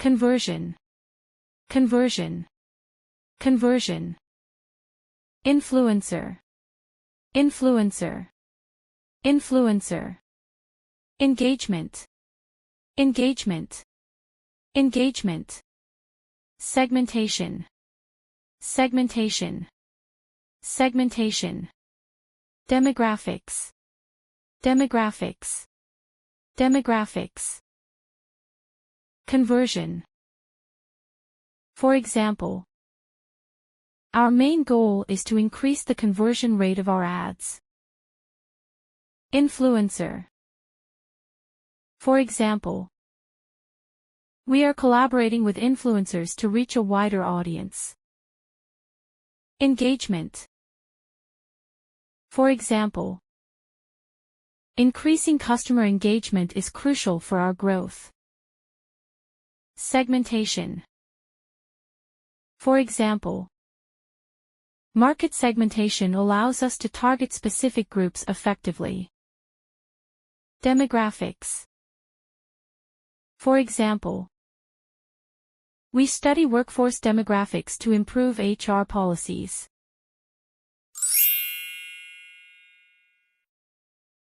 conversion, conversion, conversion. Influencer, influencer, influencer. Engagement, engagement, engagement. Segmentation, segmentation, segmentation. Demographics, demographics, demographics. Conversion. For example, our main goal is to increase the conversion rate of our ads. Influencer. For example, we are collaborating with influencers to reach a wider audience. Engagement. For example, increasing customer engagement is crucial for our growth. Segmentation. For example, market segmentation allows us to target specific groups effectively. Demographics. For example, we study workforce demographics to improve HR policies.